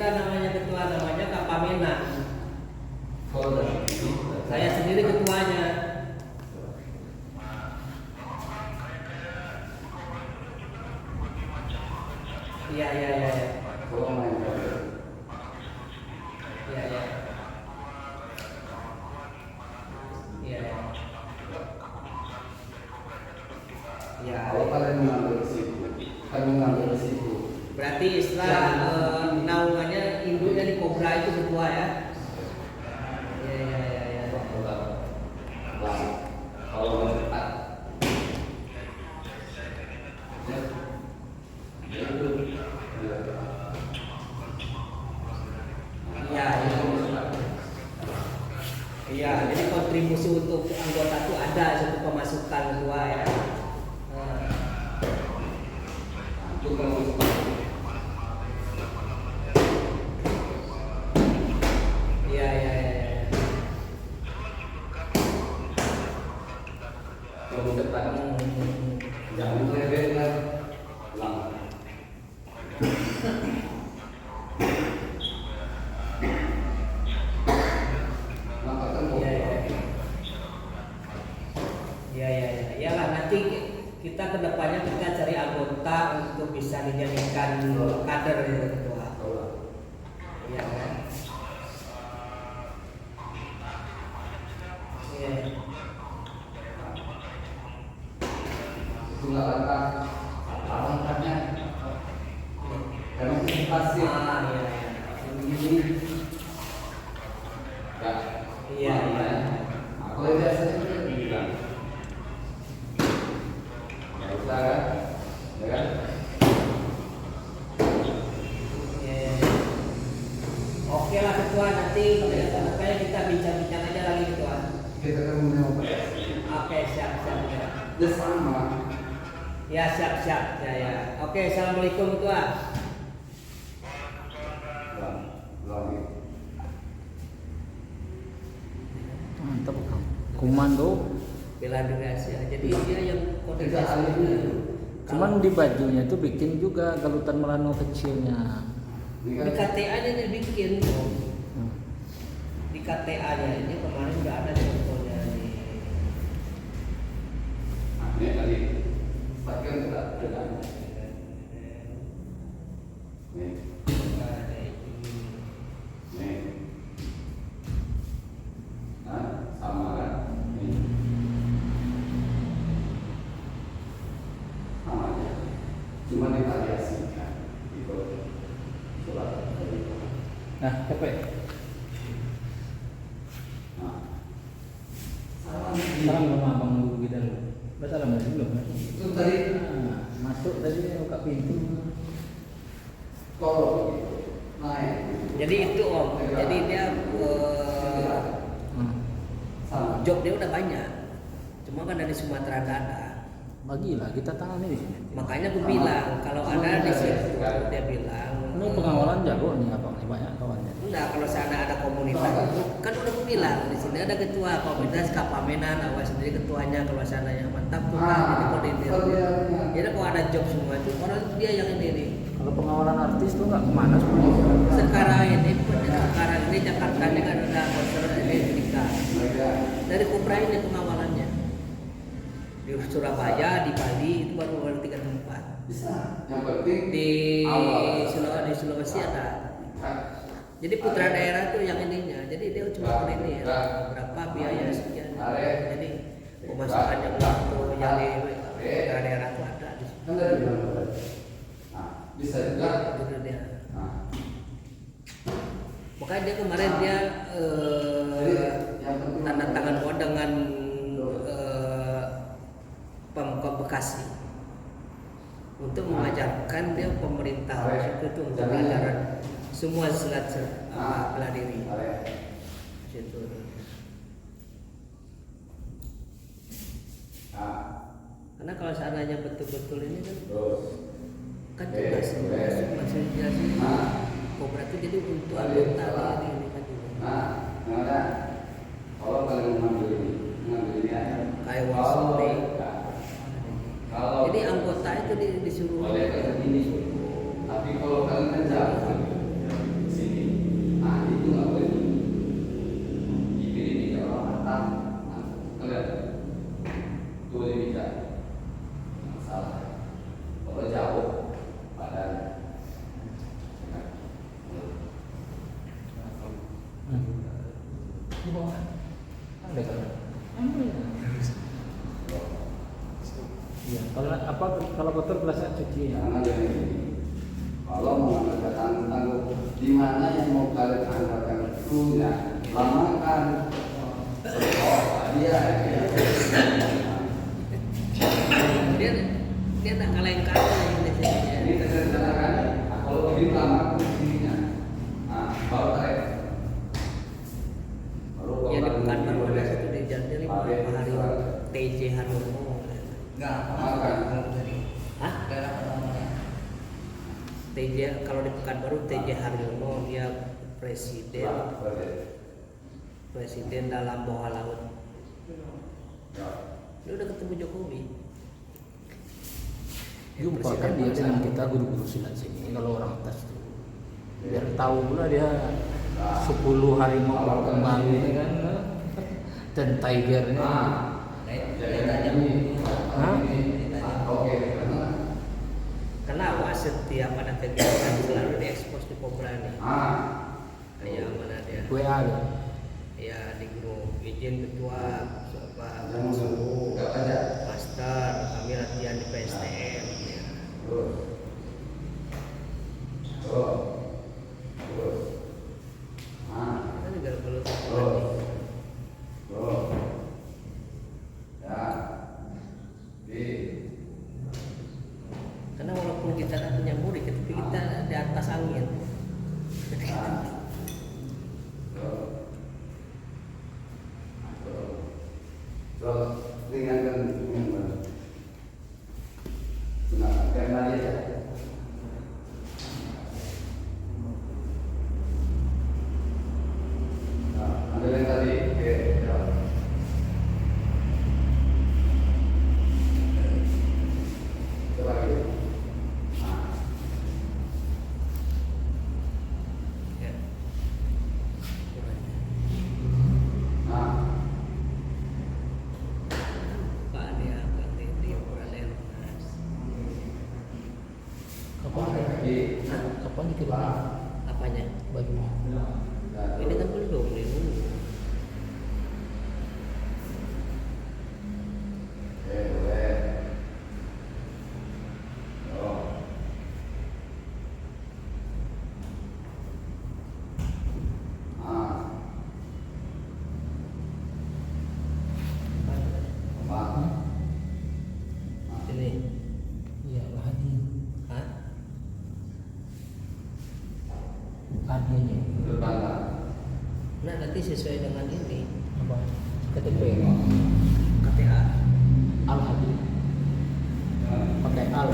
kita namanya ketua, namanya Kak Pamena. Kalau dari itu, Saya sendiri ketuanya. Iya. kalau main Iya. kalau kalian mengambil risiko, kalian mengambil risiko. Berarti istilah naungannya induknya di Kobra itu ketua ya? Iya. Kalau mencetak, Iya, jadi kontribusi untuk anggota itu ada satu pemasukan ketua ya. itu kalau Iya. mencetak, jangan levelnya lama. Maka kan Iya. Iyalah nanti kita kedepannya kita cari anggota untuk bisa dijadikan kader ya ketua. Iya kan? Iya. itu nggak langkahnya, karena itu pasti Iya. begini. Iya. Kalau biasanya itu bilang, ya udah kan, ya kan? Iya. Oke lah ketua, nanti kayak kita bincang-bincang aja lagi ketua. Kita kan menyoba. Oke siap ya. Dia sama. Ya siap ya. Oke, assalamualaikum ketua. Lagi. Mantap kan. Komando. Bela diri Asia. Jadi dia yang koordinasi. Cuman di bajunya itu bikin juga galutan Merano kecilnya. Di KTA-nya dibikin. Hmm. Di KTA-nya ini kemarin udah ada contohnya nih. Ini tadi bagian tidak dengan nih, nah sama kan, nih, sama aja, cuma divariasikan, gitu, surat tadi, Nah, capek. nah, Sekarang sama abang dulu kita dulu. Udah salam masih belum kan? itu tadi Nah, masuk tadi buka pintu. kalau naik, Jadi itu Om. Jadi dia sama, job dia udah banyak. Cuma kan dari Sumatera nggak ada. Bagilah kita tangani di sini. Makanya aku bilang kalau ada di situ dia bilang. Ini pengawalan jago nih abang, nih banyak kawannya. Enggak, kalau sana ada komunitas kan udah aku bilang di sini ada ketua komunitas Kapamenan, awas sendiri ketuanya, kalau sana yang mantap tuh kan jadi koordinator. Jadi kalau ada job semua itu orang dia yang ini nih. Kalau pengawalan artis tuh nggak kemana sebenarnya. Sekarang ini Jakarta ini kan ada konser elektrika. Dari Kopra ini pengawalannya. Di Surabaya, di Bali itu baru 3 tempat. bisa, yang penting Di awal. Sulawesi ada. Jadi putra daerah tuh yang ininya. Jadi dia cuma ini ya, berapa biaya sekian. Jadi pemasukannya untuk yang di putra daerah tuh ada di situ. Kan dari bilang tadi. Nah, bisa juga. Gitu dia. Nah, Makanya dia kemarin dia yang penting tanda tangan gua dengan Pemkot Bekasi untuk mengajarkan dia pemerintah itu untuk pelajaran semua silat bela diri. Situ. Nah, Karena kalau seandainya betul-betul ini kan terus. kan jelas masih jelas ini Kobra itu jadi untuk anggota ini kan juga. Nah, mana? Kalau kalian mengambil ini aja. Kayak Wasudi. Kalau Jadi anggota itu disuruh boleh kayak gini. Tapi kalau kalian kerja, Di bawah. Ada kan? Emang ya. Iya. Kalau kotor biasa cuci ya. Jangan jadi kalau mau tangguh di mana yang mau kalian angkatkan itu ya lamakan. Oh, dia dia tak kaleng-kaleng di sini. ini terjadi kalau lebih lama di sininya. Nah, baru tarik. Baru Ya di Pekanbaru ada satu di Jalan 5 hari TJ Haryono. Enggak, makan. Hah? TJ kalau di Pekanbaru TJ Haryono dia presiden dalam bawah laut. Dia udah ketemu Jokowi. Jumpa kan dia dengan kita guru-guru silat sini kalau orang atas itu. Biar tahu pula dia 10 harimau kembali kan dan tigernya. Hah? Kenapa setiap ada kegiatan selalu diekspos di Pobrani? Kayak mana dia? WA ya. Ya di grup izin ketua siapa Yang suhu nggak ada. master kami latihan di PSTM ya. Kita juga perlu karena walaupun kita tak punya murid tapi kita di atas angin. Ringankan karena dia ada yang tadi coba lagi Ya. Pak dia ganti di ukuran Elmas. Kapan dikirim? Apanya? Baju. Ini kan belum nih dulu. Ini, Iya, hadi. hah? Hadiahnya. Nah nanti sesuai dengan ini Apa? KTP. KTA. Al hadi. Pakai al.